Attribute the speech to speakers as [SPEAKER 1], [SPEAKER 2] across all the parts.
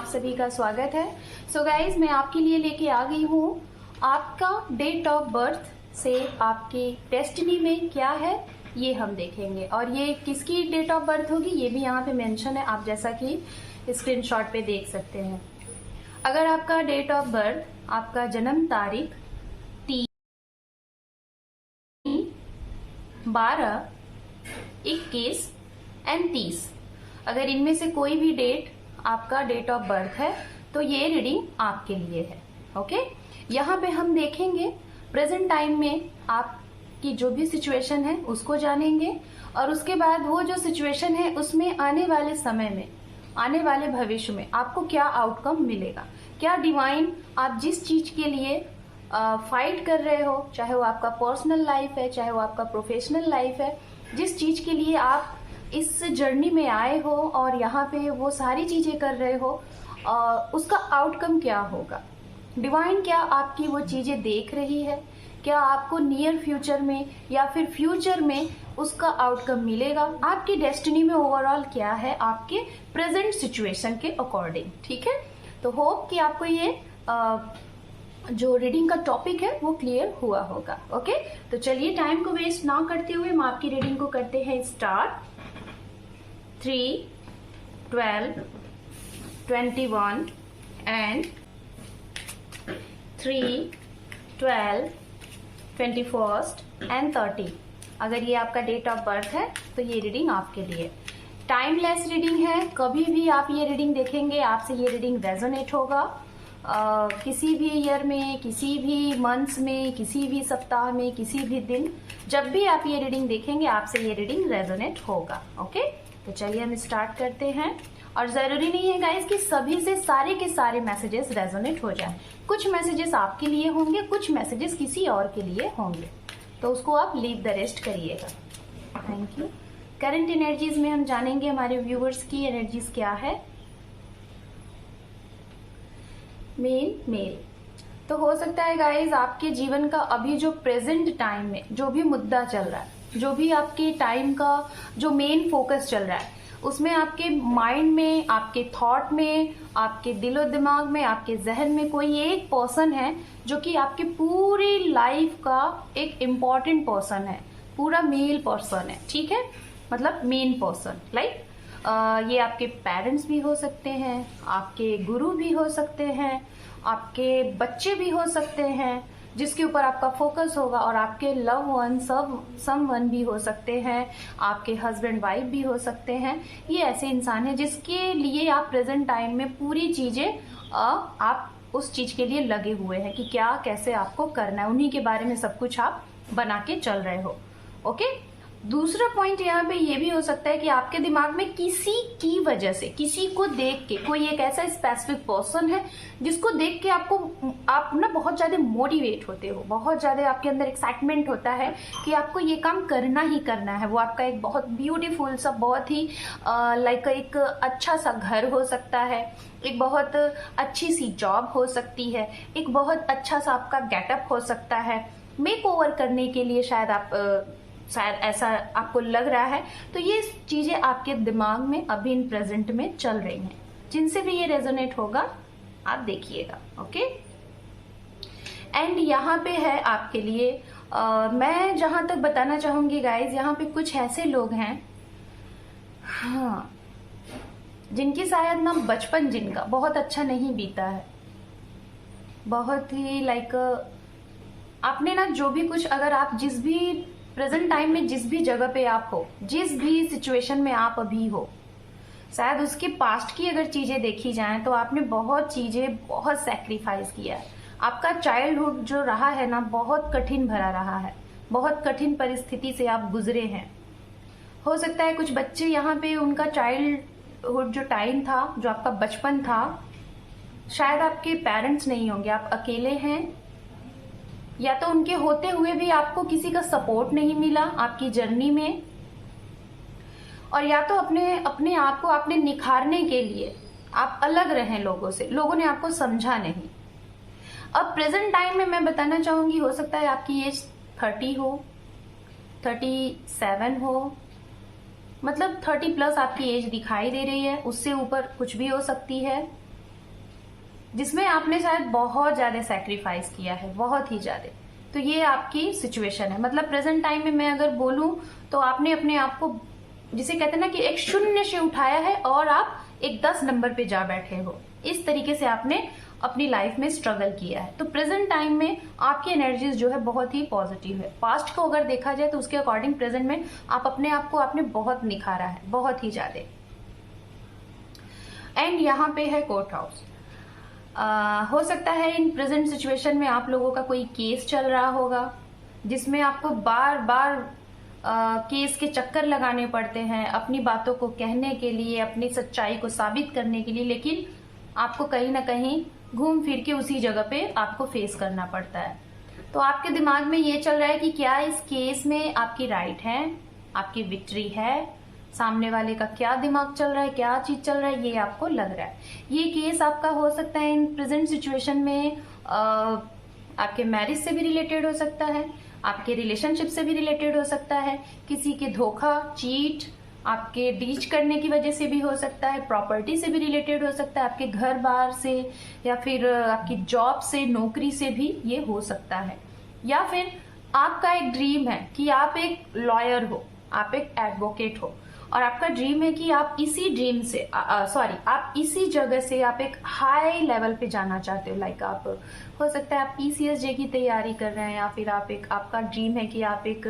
[SPEAKER 1] सभी का स्वागत है। सो गाइज, मैं आपके लिए लेके आ गई हूँ आपका डेट ऑफ बर्थ से आपकी डेस्टिनी में क्या है ये हम देखेंगे। और ये किसकी डेट ऑफ बर्थ होगी ये भी यहाँ पे मेंशन है, आप जैसा कि स्क्रीनशॉट पे देख सकते हैं। अगर आपका डेट ऑफ बर्थ, आपका जन्म तारीख 3, 12, 21 एंड 30, अगर इनमें से कोई भी डेट आपका डेट ऑफ बर्थ है तो ये रीडिंग आपके लिए है। ओके, यहाँ पे हम देखेंगे प्रेजेंट टाइम में आपकी जो भी सिचुएशन है उसको जानेंगे, और उसके बाद वो जो सिचुएशन है उसमें आने वाले समय में, आने वाले भविष्य में आपको क्या आउटकम मिलेगा, क्या डिवाइन आप जिस चीज के लिए फाइट कर रहे हो, चाहे वो आपका पर्सनल लाइफ है, चाहे वो आपका प्रोफेशनल लाइफ है, जिस चीज के लिए आप इस जर्नी में आए हो और यहाँ पे वो सारी चीजें कर रहे हो, उसका आउटकम क्या होगा। डिवाइन क्या आपकी वो चीजें देख रही है, क्या आपको नियर फ्यूचर में या फिर फ्यूचर में उसका आउटकम मिलेगा, आपकी डेस्टिनी में ओवरऑल क्या है आपके प्रेजेंट सिचुएशन के अकॉर्डिंग। ठीक है, तो होप कि आपको ये जो रीडिंग का टॉपिक है वो क्लियर हुआ होगा। ओके, तो चलिए टाइम को वेस्ट ना करते हुए हम आपकी रीडिंग को करते हैं स्टार्ट। 3, 12, 21 and 3, 12, 21 and 30। अगर ये आपका डेट ऑफ बर्थ है तो ये रीडिंग आपके लिए टाइमलेस रीडिंग है। कभी भी आप ये रीडिंग देखेंगे आपसे ये रीडिंग रेजोनेट होगा। किसी भी ईयर में, किसी भी मंथ्स में, किसी भी सप्ताह में, किसी भी दिन, जब भी आप ये रीडिंग देखेंगे आपसे ये रीडिंग रेजोनेट होगा। ओके, तो चलिए हम स्टार्ट करते हैं। और जरूरी नहीं है गाइस कि सभी से सारे के सारे मैसेजेस रेजोनेट हो जाए। कुछ मैसेजेस आपके लिए होंगे, कुछ मैसेजेस किसी और के लिए होंगे, तो उसको आप लीव द रेस्ट करिएगा। Thank you. करंट एनर्जीज में हम जानेंगे हमारे व्यूअर्स की एनर्जीज क्या है। मेल तो हो सकता है गाइज आपके जीवन का अभी जो प्रेजेंट टाइम में जो भी मुद्दा चल रहा है, जो भी आपके टाइम का जो मेन फोकस चल रहा है, उसमें आपके माइंड में, आपके थॉट में, आपके दिलो दिमाग में, आपके जहन में कोई एक पर्सन है जो कि आपके पूरी लाइफ का एक इम्पॉर्टेंट पर्सन है, पूरा मेल पर्सन है। ठीक है, मतलब मेन पर्सन। लाइक ये आपके पेरेंट्स भी हो सकते हैं, आपके गुरु भी हो सकते हैं, आपके बच्चे भी हो सकते हैं जिसके ऊपर आपका फोकस होगा, और आपके लव वन, समवन भी हो सकते हैं, आपके हस्बैंड वाइफ भी हो सकते हैं। ये ऐसे इंसान है जिसके लिए आप प्रेजेंट टाइम में पूरी चीजें आप उस चीज के लिए लगे हुए हैं कि क्या कैसे आपको करना है, उन्हीं के बारे में सब कुछ आप बना के चल रहे हो। ओके, दूसरा पॉइंट यहाँ पे ये भी हो सकता है कि आपके दिमाग में किसी की वजह से, किसी को देख के, कोई एक ऐसा स्पेसिफिक पर्सन है जिसको देख के आप ना बहुत ज्यादा मोटिवेट होते हो, बहुत ज्यादा आपके अंदर एक्साइटमेंट होता है कि आपको ये काम करना ही करना है। वो आपका एक बहुत ब्यूटीफुल सा, बहुत ही लाइक एक अच्छा सा घर हो सकता है, एक बहुत अच्छी सी जॉब हो सकती है, एक बहुत अच्छा सा आपका गेटअप हो सकता है। मेक ओवर करने के लिए शायद ऐसा आपको लग रहा है। तो ये चीजें आपके दिमाग में अभी इन प्रेजेंट में चल रही हैं, जिनसे भी ये रेजोनेट होगा आप देखिएगा। ओके, एंड यहाँ पे है आपके लिए मैं जहां तक बताना चाहूंगी गाइज, यहाँ पे कुछ ऐसे लोग हैं हाँ, जिनकी शायद ना बचपन जिनका बहुत अच्छा नहीं बीता है, बहुत ही लाइक आपने ना जो भी कुछ, अगर आप जिस भी प्रेजेंट टाइम में जिस भी जगह पे आप हो, जिस भी सिचुएशन में आप अभी हो, शायद उसके पास्ट की अगर चीजें देखी जाएं तो आपने बहुत चीजें, बहुत सैक्रिफाइस किया है। आपका चाइल्डहुड जो रहा है ना बहुत कठिन भरा रहा है, बहुत कठिन परिस्थिति से आप गुजरे हैं। हो सकता है कुछ बच्चे यहाँ पे उनका चाइल्डहुड जो टाइम था, जो आपका बचपन था, शायद आपके पेरेंट्स नहीं होंगे, आप अकेले हैं, या तो उनके होते हुए भी आपको किसी का सपोर्ट नहीं मिला आपकी जर्नी में, और या तो अपने आप को आपने निखारने के लिए आप अलग रहे लोगों से, लोगों ने आपको समझा नहीं। अब प्रेजेंट टाइम में मैं बताना चाहूंगी, हो सकता है आपकी एज 30 हो, 37 हो, मतलब 30 प्लस आपकी एज दिखाई दे रही है, उससे ऊपर कुछ भी हो सकती है। जिसमें आपने शायद बहुत ज्यादा सेक्रीफाइस किया है, बहुत ही ज्यादा। तो ये आपकी सिचुएशन है। मतलब प्रेजेंट टाइम में मैं अगर बोलूं तो आपने अपने आप को, जिसे कहते हैं ना कि एक शून्य से उठाया है और आप एक 10 नंबर पे जा बैठे हो। इस तरीके से आपने अपनी लाइफ में स्ट्रगल किया है। तो प्रेजेंट टाइम में आपकी एनर्जीज जो है बहुत ही पॉजिटिव है। पास्ट को अगर देखा जाए तो उसके अकॉर्डिंग प्रेजेंट में आप अपने आप को आपने बहुत निखारा है, बहुत ही ज्यादा। एंड यहाँ पे है कोर्ट हाउस। हो सकता है इन प्रेजेंट सिचुएशन में आप लोगों का कोई केस चल रहा होगा, जिसमें आपको बार बार केस के चक्कर लगाने पड़ते हैं अपनी बातों को कहने के लिए, अपनी सच्चाई को साबित करने के लिए, लेकिन आपको कहीं ना कहीं घूम फिर के उसी जगह पे आपको फेस करना पड़ता है। तो आपके दिमाग में ये चल रहा है कि क्या इस केस में आपकी राइट है, आपकी विक्ट्री है, सामने वाले का क्या दिमाग चल रहा है, क्या चीज चल रहा है, ये आपको लग रहा है। ये केस आपका हो सकता है इन प्रेजेंट सिचुएशन में आपके मैरिज से भी रिलेटेड हो सकता है, आपके रिलेशनशिप से भी रिलेटेड हो सकता है, किसी के धोखा, चीट, आपके डीच करने की वजह से भी हो सकता है, प्रॉपर्टी से भी रिलेटेड हो सकता है, आपके घर बार से या फिर आपकी जॉब से, नौकरी से भी ये हो सकता है। या फिर आपका एक ड्रीम है कि आप एक लॉयर हो, आप एक एडवोकेट हो, और आपका ड्रीम है कि आप इसी ड्रीम से आप इसी जगह से आप एक हाई लेवल पे जाना चाहते हो। लाइक आप, हो सकता है आप PCSJ की तैयारी कर रहे हैं, या फिर आपका ड्रीम है कि आप एक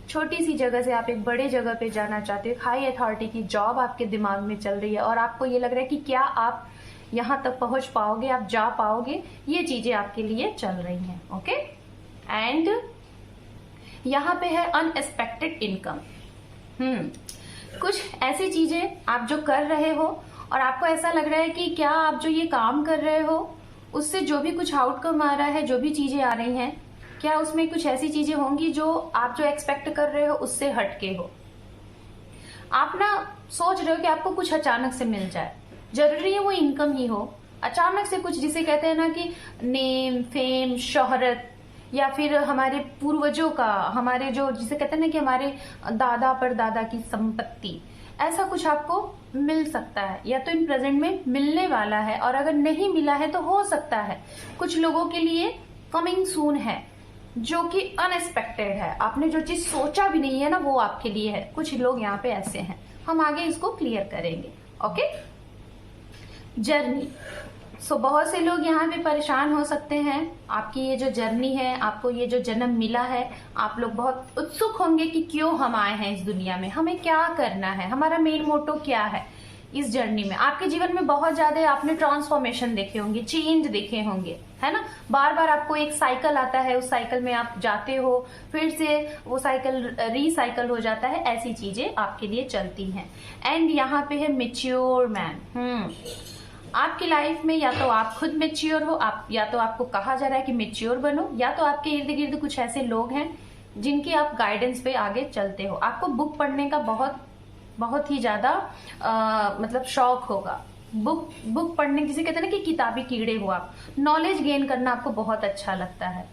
[SPEAKER 1] छोटी सी जगह से आप एक बड़े जगह पे जाना चाहते हो। हाई अथॉरिटी की जॉब आपके दिमाग में चल रही है और आपको ये लग रहा है कि क्या आप यहाँ तक पहुंच पाओगे, आप जा पाओगे। ये चीजें आपके लिए चल रही हैं। ओके, एंड यहाँ पे है अनएक्सपेक्टेड इनकम। कुछ ऐसी चीजें आप जो कर रहे हो और आपको ऐसा लग रहा है कि क्या आप जो ये काम कर रहे हो उससे जो भी कुछ आउटकम आ रहा है, जो भी चीजें आ रही हैं, क्या उसमें कुछ ऐसी चीजें होंगी जो आप जो एक्सपेक्ट कर रहे हो उससे हटके हो। आप ना सोच रहे हो कि आपको कुछ अचानक से मिल जाए, जरूरी है वो इनकम ही हो, अचानक से कुछ, जिसे कहते हैं ना कि नेम, फेम, शोहरत, या फिर हमारे पूर्वजों का, हमारे जो जिसे कहते हैं ना कि हमारे दादा परदादा की संपत्ति, ऐसा कुछ आपको मिल सकता है, या तो इन प्रेजेंट में मिलने वाला है, और अगर नहीं मिला है तो हो सकता है कुछ लोगों के लिए कमिंग सून है, जो कि अनएक्सपेक्टेड है। आपने जो चीज सोचा भी नहीं है ना, वो आपके लिए है। कुछ लोग यहाँ पे ऐसे हैं, हम आगे इसको क्लियर करेंगे। Okay, journey. बहुत से लोग यहाँ पे परेशान हो सकते हैं। आपकी ये जो जर्नी है, आपको ये जो जन्म मिला है, आप लोग बहुत उत्सुक होंगे कि क्यों हम आए हैं इस दुनिया में, हमें क्या करना है, हमारा मेन मोटो क्या है इस जर्नी में। आपके जीवन में बहुत ज्यादा आपने ट्रांसफॉर्मेशन देखे होंगे, चेंज देखे होंगे, है ना। बार बार आपको एक साइकिल आता है, उस साइकिल में आप जाते हो, फिर से वो साइकिल रिसाइकल हो जाता है। ऐसी चीजें आपके लिए चलती हैं। एंड यहाँ पे है मेच्योर मैन। आपकी लाइफ में या तो आप खुद मेच्योर हो, आप या तो आपको कहा जा रहा है कि मेच्योर बनो, या तो आपके इर्द गिर्द कुछ ऐसे लोग हैं जिनके आप गाइडेंस पे आगे चलते हो। आपको बुक पढ़ने का बहुत ही ज्यादा मतलब शौक होगा। बुक पढ़ने, किसी कहते हैं ना कि किताबी कीड़े हो आप, नॉलेज गेन करना आपको बहुत अच्छा लगता है।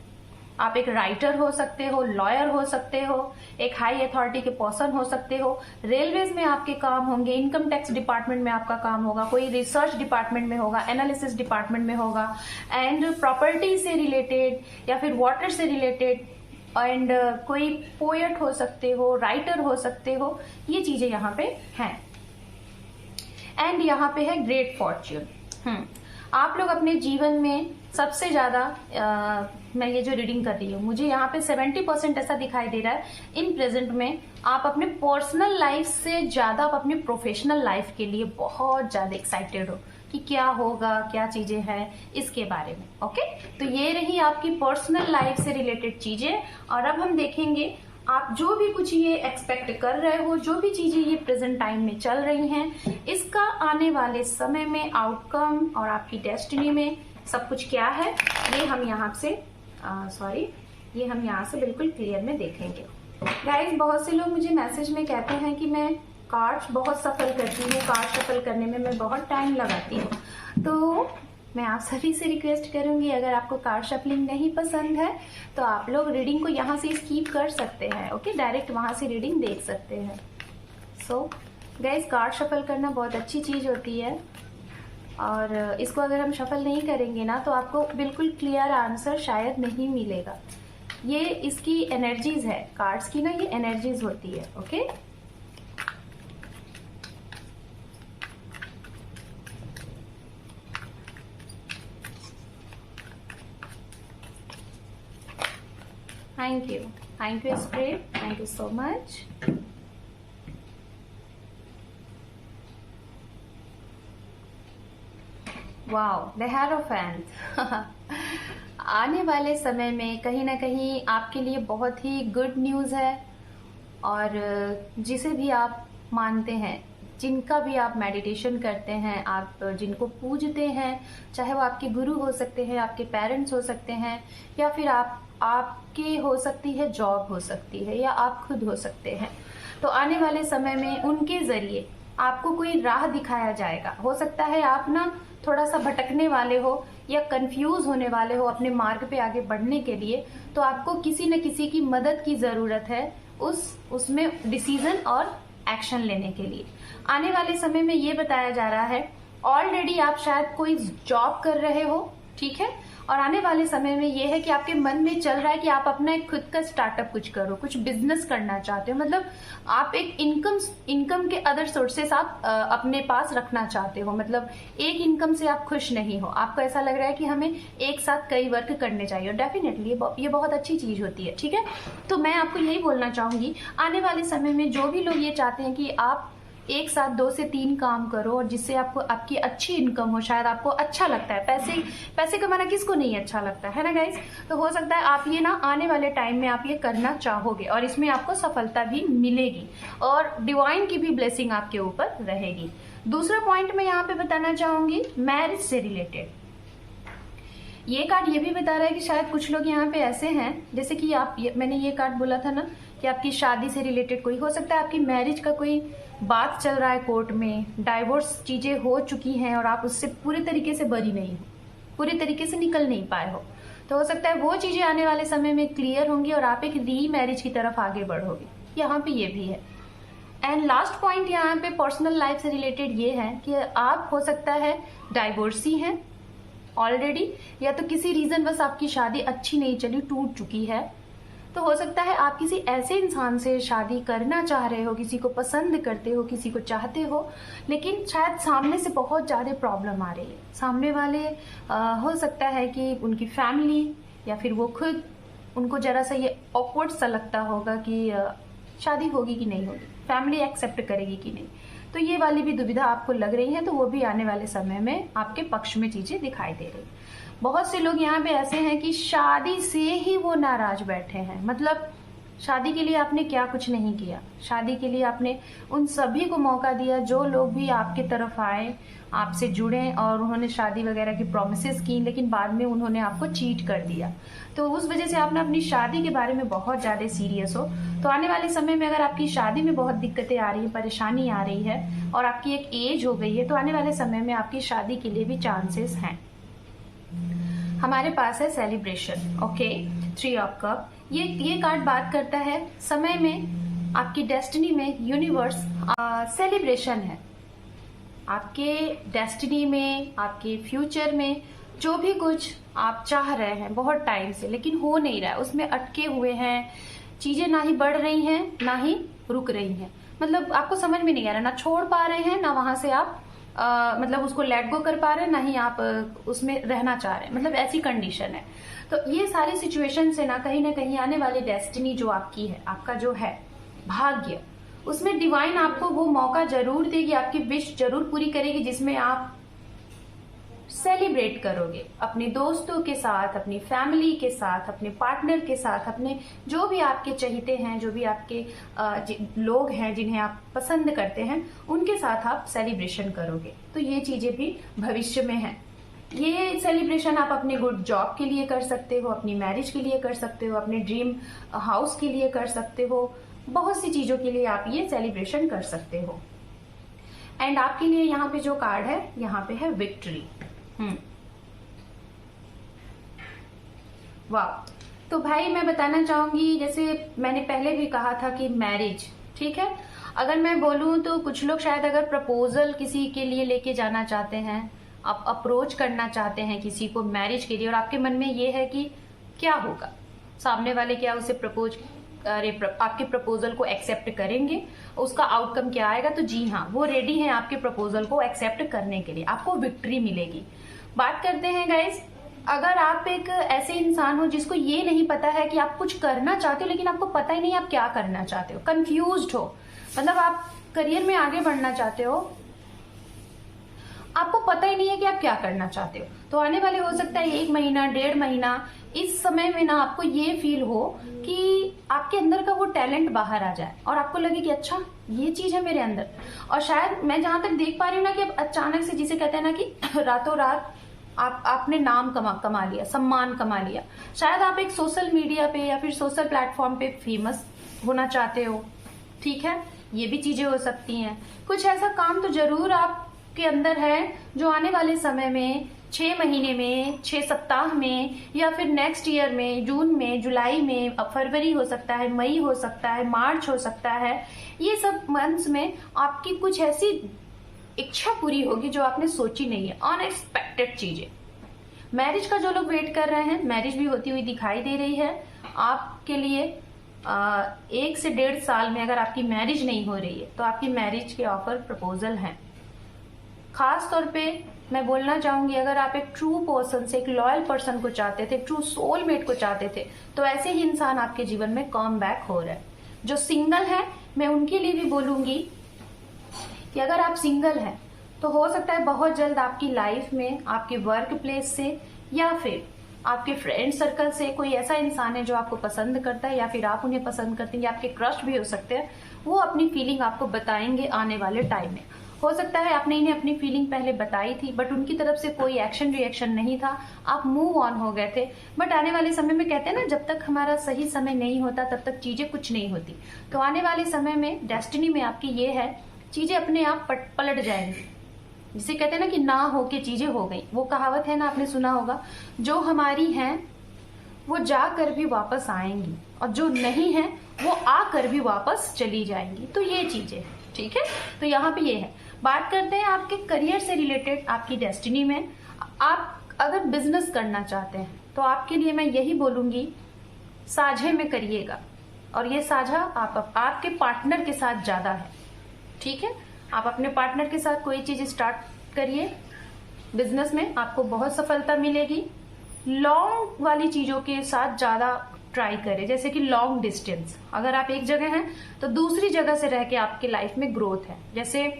[SPEAKER 1] आप एक राइटर हो सकते हो, लॉयर हो सकते हो, एक हाई अथॉरिटी के पर्सन हो सकते हो, रेलवेज में आपके काम होंगे, इनकम टैक्स डिपार्टमेंट में आपका काम होगा, कोई रिसर्च डिपार्टमेंट में होगा, एनालिसिस डिपार्टमेंट में होगा, एंड प्रॉपर्टी से रिलेटेड या फिर वाटर से रिलेटेड, एंड कोई पोएट हो सकते हो, राइटर हो सकते हो। ये चीजें यहाँ पे हैं। एंड यहाँ पे है ग्रेट फॉर्च्यून। आप लोग अपने जीवन में सबसे ज्यादा मैं ये जो रीडिंग कर रही हूँ, मुझे यहाँ पे 70% ऐसा दिखाई दे रहा है इन प्रेजेंट में आप अपने पर्सनल लाइफ से ज्यादा आप अपने प्रोफेशनल लाइफ के लिए बहुत ज्यादा एक्साइटेड हो कि क्या होगा, क्या चीजें हैं इसके बारे में। ओके, तो ये रही आपकी पर्सनल लाइफ से रिलेटेड चीजें। और अब हम देखेंगे आप जो भी कुछ ये एक्सपेक्ट कर रहे हो, जो भी चीजें ये प्रेजेंट टाइम में चल रही हैं, इसका आने वाले समय में आउटकम और आपकी डेस्टिनी में सब कुछ क्या है, ये हम यहाँ से ये हम यहाँ से बिल्कुल क्लियर में देखेंगे। गाइस, बहुत से लोग मुझे मैसेज में कहते हैं कि मैं कार्ड्स बहुत सफल करती हूँ, कार्ड सफल करने में मैं बहुत टाइम लगाती हूँ। तो मैं आप सभी से रिक्वेस्ट करूंगी, अगर आपको कार्ड शफलिंग नहीं पसंद है तो आप लोग रीडिंग को यहाँ से स्किप कर सकते हैं। ओके, डायरेक्ट वहां से रीडिंग देख सकते हैं। सो गाइस, कार्ड शफल करना बहुत अच्छी चीज होती है। और इसको अगर हम शफल नहीं करेंगे ना तो आपको बिल्कुल क्लियर आंसर शायद नहीं मिलेगा। ये इसकी एनर्जीज है, कार्ड्स की ना ये एनर्जीज होती है। Okay, thank you spirit, thank you so much. Wow, the hierophant. आने वाले समय में कहीं ना कहीं आपके लिए बहुत ही गुड न्यूज़ है, और जिसे भी आप मानते हैं, जिनका भी आप मेडिटेशन करते हैं, आप जिनको पूजते हैं, चाहे वो आपके गुरु हो सकते हैं, आपके पेरेंट्स हो सकते हैं, या फिर आपके हो सकती है जॉब हो सकती है, या आप खुद हो सकते हैं, तो आने वाले समय में उनके जरिए आपको कोई राह दिखाया जाएगा। हो सकता है आप ना थोड़ा सा भटकने वाले हो या कंफ्यूज होने वाले हो अपने मार्ग पे आगे बढ़ने के लिए, तो आपको किसी न किसी की मदद की जरूरत है उसमें डिसीजन और एक्शन लेने के लिए। आने वाले समय में ये बताया जा रहा है, ऑलरेडी आप शायद कोई जॉब कर रहे हो, ठीक है, और आने वाले समय में ये है कि आपके मन में चल रहा है कि आप अपना एक खुद का स्टार्टअप कुछ करो, कुछ बिजनेस करना चाहते हो, मतलब आप एक इनकम के अदर सोर्सेस आप अपने पास रखना चाहते हो। मतलब एक इनकम से आप खुश नहीं हो, आपको ऐसा लग रहा है कि हमें एक साथ कई वर्क करने चाहिए। डेफिनेटली ये बहुत अच्छी चीज होती है, ठीक है। तो मैं आपको यही बोलना चाहूंगी, आने वाले समय में जो भी लोग ये चाहते हैं कि आप एक साथ 2 से 3 काम करो और जिससे आपको आपकी अच्छी इनकम हो, शायद आपको अच्छा लगता है, पैसे कमाना किसको नहीं अच्छा लगता है ना गाइज। तो हो सकता है आप ये ना आने वाले टाइम में आप ये करना चाहोगे और इसमें आपको सफलता भी मिलेगी और डिवाइन की भी ब्लेसिंग आपके ऊपर रहेगी। दूसरा पॉइंट मैं यहाँ पे बताना चाहूंगी मैरिज से रिलेटेड। ये कार्ड ये भी बता रहा है कि शायद कुछ लोग यहाँ पे ऐसे हैं, जैसे कि मैंने ये कार्ड बोला था ना कि आपकी शादी से रिलेटेड कोई हो सकता है, आपकी मैरिज का कोई बात चल रहा है कोर्ट में, डाइवोर्स चीजें हो चुकी हैं और आप उससे पूरे तरीके से बरी नहीं हो, पूरे तरीके से निकल नहीं पाए हो। तो हो सकता है वो चीजें आने वाले समय में क्लियर होंगी और आप एक री मैरिज की तरफ आगे बढ़ोगे, यहाँ पे ये भी है। एंड लास्ट पॉइंट यहाँ पे पर्सनल लाइफ से रिलेटेड ये है कि आप हो सकता है डाइवोर्सी हैं ऑलरेडी, या तो किसी रीजन बस आपकी शादी अच्छी नहीं चली, टूट चुकी है। तो हो सकता है आप किसी ऐसे इंसान से शादी करना चाह रहे हो, किसी को पसंद करते हो, किसी को चाहते हो, लेकिन शायद सामने से बहुत ज्यादा प्रॉब्लम आ रही है। सामने वाले हो सकता है कि उनकी फैमिली या फिर वो खुद, उनको जरा सा ये ऑकवर्ड सा लगता होगा कि शादी होगी कि नहीं होगी, फैमिली एक्सेप्ट करेगी कि नहीं। तो ये वाली भी दुविधा आपको लग रही है, तो वो भी आने वाले समय में आपके पक्ष में चीजें दिखाई दे रही। बहुत से लोग यहाँ पे ऐसे हैं कि शादी से ही वो नाराज बैठे हैं, मतलब शादी के लिए आपने क्या कुछ नहीं किया, शादी के लिए आपने उन सभी को मौका दिया जो लोग भी आपके तरफ आए, आपसे जुड़े और उन्होंने शादी वगैरह की प्रॉमिसेस की, लेकिन बाद में उन्होंने आपको चीट कर दिया। तो उस वजह से आपने अपनी शादी के बारे में बहुत ज्यादा सीरियस हो। तो आने वाले समय में अगर आपकी शादी में बहुत दिक्कतें आ रही है, परेशानी आ रही है और आपकी एक एज हो गई है, तो आने वाले समय में आपकी शादी के लिए भी चांसेस हैं। हमारे पास है सेलिब्रेशन, ओके, 3 ऑफ कप। ये कार्ड बात करता है समय में आपकी डेस्टिनी में यूनिवर्स सेलिब्रेशन है। आपके डेस्टिनी में, आपके फ्यूचर में जो भी कुछ आप चाह रहे हैं बहुत टाइम से लेकिन हो नहीं रहा है, उसमें अटके हुए हैं, चीजें ना ही बढ़ रही हैं ना ही रुक रही हैं, मतलब आपको समझ में नहीं आ रहा, ना छोड़ पा रहे हैं ना वहां से आप मतलब उसको लेट गो कर पा रहे हैं, ना ही आप उसमें रहना चाह रहे हैं, मतलब ऐसी कंडीशन है। तो ये सारी सिचुएशन से ना कहीं आने वाली डेस्टिनी जो आपकी है, आपका जो है भाग्य, उसमें डिवाइन आपको वो मौका जरूर देगी, आपकी विश जरूर पूरी करेगी, जिसमें आप सेलिब्रेट करोगे अपने दोस्तों के साथ, अपनी फैमिली के साथ, अपने पार्टनर के साथ, अपने जो भी आपके चहीते हैं, जो भी आपके लोग हैं जिन्हें आप पसंद करते हैं, उनके साथ आप सेलिब्रेशन करोगे। तो ये चीजें भी भविष्य में हैं। ये सेलिब्रेशन आप अपने गुड जॉब के लिए कर सकते हो, अपनी मैरिज के लिए कर सकते हो, अपने ड्रीम हाउस के लिए कर सकते हो, बहुत सी चीजों के लिए आप ये सेलिब्रेशन कर सकते हो। एंड आपके लिए यहाँ पे जो कार्ड है, यहाँ पे है विक्ट्री। वाह। तो भाई मैं बताना चाहूंगी, जैसे मैंने पहले भी कहा था कि मैरिज, ठीक है, अगर मैं बोलूं तो कुछ लोग शायद अगर प्रपोजल किसी के लिए लेके जाना चाहते हैं, आप अप्रोच करना चाहते हैं किसी को मैरिज के लिए, और आपके मन में ये है कि क्या होगा, सामने वाले क्या उसे आपके प्रपोजल को एक्सेप्ट करेंगे, उसका आउटकम क्या आएगा, तो जी हाँ, वो रेडी हैं आपके प्रपोजल को एक्सेप्ट करने के लिए, आपको विक्ट्री मिलेगी। बात करते हैं गाइस, अगर आप एक ऐसे इंसान हो जिसको ये नहीं पता है कि आप कुछ करना चाहते हो, लेकिन आपको पता ही नहीं आप क्या करना चाहते हो, कंफ्यूज्ड हो, मतलब आप करियर में आगे बढ़ना चाहते हो, आपको पता ही नहीं है कि आप क्या करना चाहते हो, तो आने वाले हो सकता है 1 महीना 1.5 महीना, इस समय में ना आपको ये फील हो कि आपके अंदर का वो टैलेंट बाहर आ जाए और आपको लगे कि अच्छा ये चीज है मेरे अंदर। और शायद मैं जहां तक देख पा रही हूँ ना कि अब अचानक से, जिसे कहते हैं ना कि रातों रात आपने नाम कमा लिया, सम्मान कमा लिया, शायद आप एक सोशल मीडिया पे या फिर सोशल प्लेटफॉर्म पे फेमस होना चाहते हो, ठीक है, ये भी चीजें हो सकती हैं। कुछ ऐसा काम तो जरूर आपके अंदर है जो आने वाले समय में 6 महीने में, 6 सप्ताह में, या फिर नेक्स्ट ईयर में, जून में, जुलाई में, फरवरी हो सकता है, मई हो सकता है, मार्च हो सकता है, ये सब मंथ्स में आपकी कुछ ऐसी इच्छा पूरी होगी जो आपने सोची नहीं है, अनएक्सपेक्टेड चीजें। मैरिज का जो लोग वेट कर रहे हैं, मैरिज भी होती हुई दिखाई दे रही है आपके लिए। 1 से 1.5 साल में अगर आपकी मैरिज नहीं हो रही है तो आपकी मैरिज के ऑफर प्रपोजल हैं। खास तौर पे मैं बोलना चाहूंगी, अगर आप एक ट्रू पर्सन से, एक लॉयल पर्सन को चाहते थे, ट्रू सोलमेट को चाहते थे, तो ऐसे ही इंसान आपके जीवन में कम बैक हो रहा है। जो सिंगल है, मैं उनके लिए भी बोलूंगी कि अगर आप सिंगल हैं तो हो सकता है बहुत जल्द आपकी लाइफ में, आपके वर्क प्लेस से या फिर आपके फ्रेंड सर्कल से कोई ऐसा इंसान है जो आपको पसंद करता है, या फिर आप उन्हें पसंद करते हैं, या आपके क्रश भी हो सकते हैं, वो अपनी फीलिंग आपको बताएंगे आने वाले टाइम में। हो सकता है आपने इन्हें अपनी फीलिंग पहले बताई थी, बट उनकी तरफ से कोई एक्शन रिएक्शन नहीं था, आप मूव ऑन हो गए थे, बट आने वाले समय में कहते हैं ना, जब तक हमारा सही समय नहीं होता तब तक चीजें कुछ नहीं होती। तो आने वाले समय में डेस्टिनी में आपकी ये है, चीजें अपने आप पलट जाएंगी, जिसे कहते हैं ना कि ना होके चीजें हो गई। वो कहावत है ना, आपने सुना होगा, जो हमारी हैं वो जाकर भी वापस आएंगी और जो नहीं है वो आकर भी वापस चली जाएंगी। तो ये चीजें, ठीक है, तो यहाँ पे ये है। बात करते हैं आपके करियर से रिलेटेड, आपकी डेस्टिनी में। आप अगर बिजनेस करना चाहते हैं तो आपके लिए मैं यही बोलूंगी, साझे में करिएगा, और ये साझा आपके पार्टनर के साथ ज्यादा है, ठीक है। आप अपने पार्टनर के साथ कोई चीज स्टार्ट करिए बिजनेस में, आपको बहुत सफलता मिलेगी। लॉन्ग वाली चीजों के साथ ज्यादा ट्राई करें, जैसे कि लॉन्ग डिस्टेंस, अगर आप एक जगह हैं तो दूसरी जगह से रह के आपकी लाइफ में ग्रोथ है। जैसे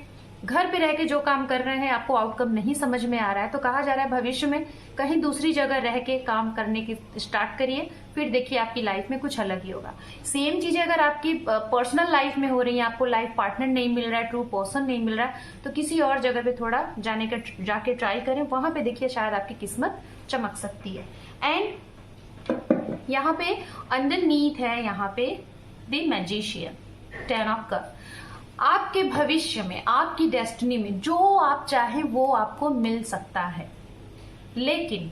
[SPEAKER 1] घर पे रह के जो काम कर रहे हैं, आपको आउटकम नहीं समझ में आ रहा है, तो कहा जा रहा है भविष्य में कहीं दूसरी जगह रह के काम करने की स्टार्ट करिए, फिर देखिए आपकी लाइफ में कुछ अलग ही होगा। सेम चीजें अगर आपकी पर्सनल लाइफ में हो रही है, आपको लाइफ पार्टनर नहीं मिल रहा है, ट्रू पर्सन नहीं मिल रहा है, तो किसी और जगह पे थोड़ा जाके ट्राई करें, वहां पे देखिए शायद आपकी किस्मत चमक सकती है। एंड यहाँ पे अंडरनीथ है, यहाँ पे द मैजिशियन, 10 ऑफ कप। आपके भविष्य में, आपकी डेस्टिनी में जो आप चाहें वो आपको मिल सकता है, लेकिन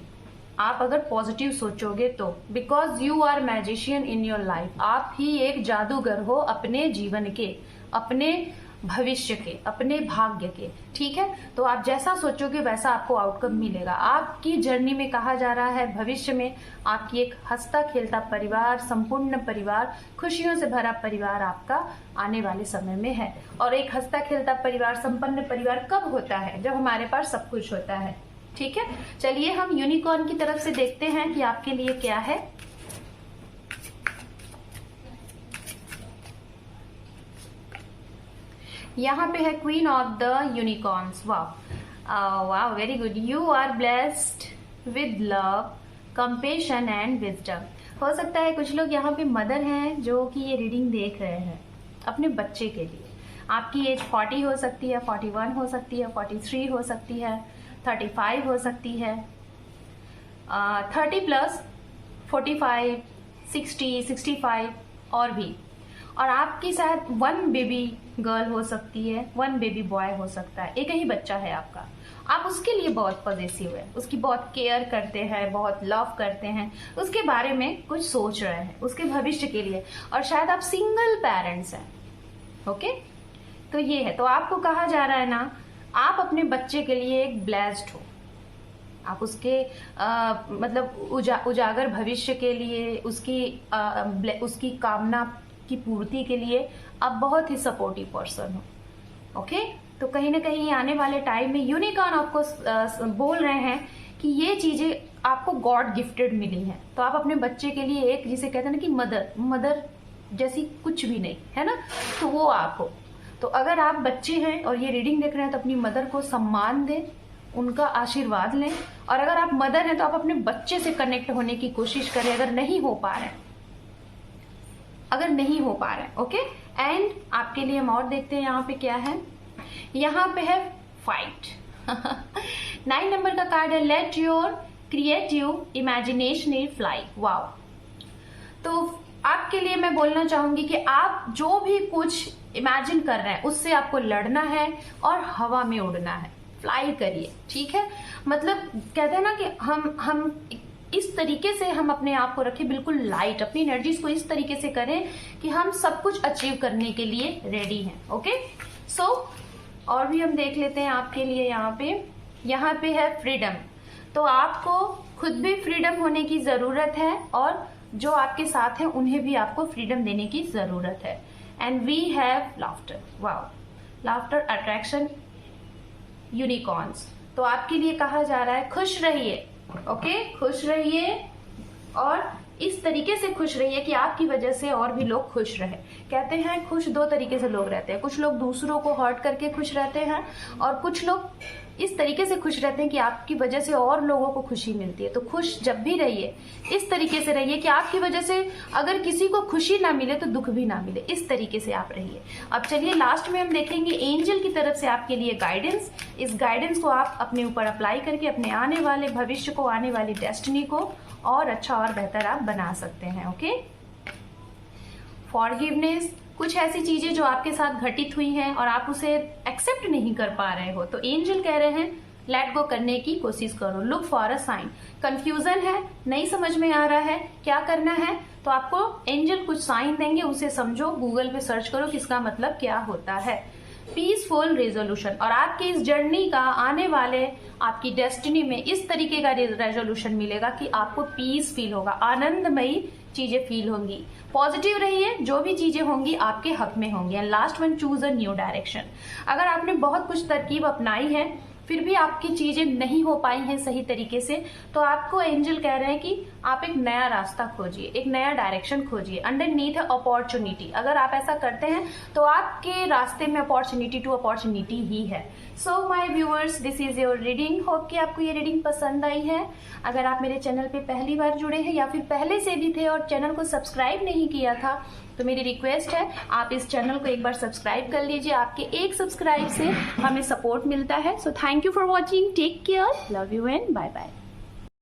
[SPEAKER 1] आप अगर पॉजिटिव सोचोगे तो, because you are magician in your life, आप ही एक जादूगर हो अपने जीवन के, अपने भविष्य के, अपने भाग्य के, ठीक है। तो आप जैसा सोचोगे वैसा आपको आउटकम मिलेगा। आपकी जर्नी में कहा जा रहा है भविष्य में आपकी एक हंसता खेलता परिवार, संपूर्ण परिवार, खुशियों से भरा परिवार आपका आने वाले समय में है। और एक हंसता खेलता परिवार, संपन्न परिवार कब होता है? जब हमारे पास सब कुछ होता है, ठीक है। चलिए हम यूनिकॉर्न की तरफ से देखते हैं कि आपके लिए क्या है। यहाँ पे है queen of the unicorns. Wow wow, very good. You are blessed with love, compassion and wisdom. हो सकता है कुछ लोग यहाँ पे मदर हैं जो कि ये रीडिंग देख रहे हैं अपने बच्चे के लिए। आपकी एज 40 हो सकती है, 41 हो सकती है, 43 हो सकती है, 35 हो सकती है, 30 प्लस, 45, 60, 65 और भी। और आपकी शायद 1 बेबी गर्ल हो सकती है, 1 बेबी बॉय हो सकता है, एक ही बच्चा है आपका। आप उसके लिए बहुत पॉजिटिव है, उसकी बहुत केयर करते हैं, बहुत लव करते हैं, उसके बारे में कुछ सोच रहे हैं, उसके भविष्य के लिए। और शायद आप सिंगल पेरेंट्स हैं, ओके। तो ये है, तो आपको कहा जा रहा है ना, आप अपने बच्चे के लिए एक ब्लेस्ड हो, आप उसके मतलब उजागर भविष्य के लिए, उसकी कामना की पूर्ति के लिए आप बहुत ही सपोर्टिव पर्सन हो। ओके, तो कहीं ना कहीं आने वाले टाइम में यूनिकॉर्न आपको बोल रहे हैं कि ये चीजें आपको गॉड गिफ्टेड मिली हैं। तो आप अपने बच्चे के लिए एक, जिसे कहते हैं ना कि मदर जैसी कुछ भी नहीं है ना, तो वो आप हो। तो अगर आप बच्चे हैं और ये रीडिंग देख रहे हैं तो अपनी मदर को सम्मान दें, उनका आशीर्वाद लें। और अगर आप मदर हैं तो आप अपने बच्चे से कनेक्ट होने की कोशिश करें अगर नहीं हो पा रहे हैं। ओके, एंड आपके लिए हम और देखते हैं यहाँ पे क्या है। यहाँ पे है फाइट। 9 नंबर का कार्ड है, let your creative imagination fly. Wow, तो आपके लिए मैं बोलना चाहूंगी कि आप जो भी कुछ इमेजिन कर रहे हैं उससे आपको लड़ना है और हवा में उड़ना है, फ्लाई करिए, ठीक है। मतलब कहते हैं ना कि हम इस तरीके से हम अपने आप को रखें बिल्कुल लाइट, अपनी एनर्जीज को इस तरीके से करें कि हम सब कुछ अचीव करने के लिए रेडी हैं। ओके, सो और भी हम देख लेते हैं आपके लिए। यहाँ पे है फ्रीडम। तो आपको खुद भी फ्रीडम होने की जरूरत है और जो आपके साथ हैं उन्हें भी आपको फ्रीडम देने की जरूरत है। And we have laughter. Wow, laughter attraction unicorns. तो आपके लिए कहा जा रहा है खुश रहिए। ओके, खुश रहिए और इस तरीके से खुश रहिए कि आपकी वजह से और भी लोग खुश रहे। कहते हैं खुश 2 तरीके से लोग रहते हैं, कुछ लोग दूसरों को हर्ट करके खुश रहते हैं और कुछ लोग इस तरीके से खुश रहते हैं कि आपकी वजह से और लोगों को खुशी मिलती है। तो खुश जब भी रहिए इस तरीके से रहिए कि आपकी वजह से अगर किसी को खुशी ना मिले तो दुख भी ना मिले, इस तरीके से आप रहिए। अब चलिए लास्ट में हम देखेंगे एंजल की तरफ से आपके लिए गाइडेंस। इस गाइडेंस को आप अपने ऊपर अप्लाई करके अपने आने वाले भविष्य को, आने वाली डेस्टिनी को और अच्छा और बेहतर आप बना सकते हैं। ओके, फॉरगिवनेस, कुछ ऐसी चीजें जो आपके साथ घटित हुई हैं और आप उसे एक्सेप्ट नहीं कर पा रहे हो, तो एंजल कह रहे हैं लेट गो करने की कोशिश करो। Look for a sign. Confusion है, नहीं समझ में आ रहा है क्या करना है, तो आपको एंजल कुछ साइन देंगे, उसे समझो, गूगल पे सर्च करो कि इसका मतलब क्या होता है। पीसफुल रेजोल्यूशन, और आपकी इस जर्नी का आने वाले आपकी डेस्टिनी में इस तरीके का रेजोल्यूशन मिलेगा कि आपको पीस फील होगा, आनंदमयी चीजें फील होंगी। पॉजिटिव रहिए, जो भी चीजें होंगी आपके हक में होंगी। And last one, choose a new direction. अगर आपने बहुत कुछ तरकीब अपनाई है फिर भी आपकी चीजें नहीं हो पाई हैं सही तरीके से, तो आपको एंजल कह रहे हैं कि आप एक नया रास्ता खोजिए, एक नया डायरेक्शन खोजिए। अंडरनीथ है अपॉर्चुनिटी। अगर आप ऐसा करते हैं तो आपके रास्ते में अपॉर्चुनिटी टू अपॉर्चुनिटी ही है। So my viewers, this is your reading. Hope कि आपको ये रीडिंग पसंद आई है। अगर आप मेरे चैनल पे पहली बार जुड़े हैं या फिर पहले से भी थे और चैनल को सब्सक्राइब नहीं किया था, तो मेरी रिक्वेस्ट है आप इस चैनल को एक बार सब्सक्राइब कर लीजिए। आपके एक सब्सक्राइब से हमें सपोर्ट मिलता है। So thank you for watching, take care, love you and bye bye.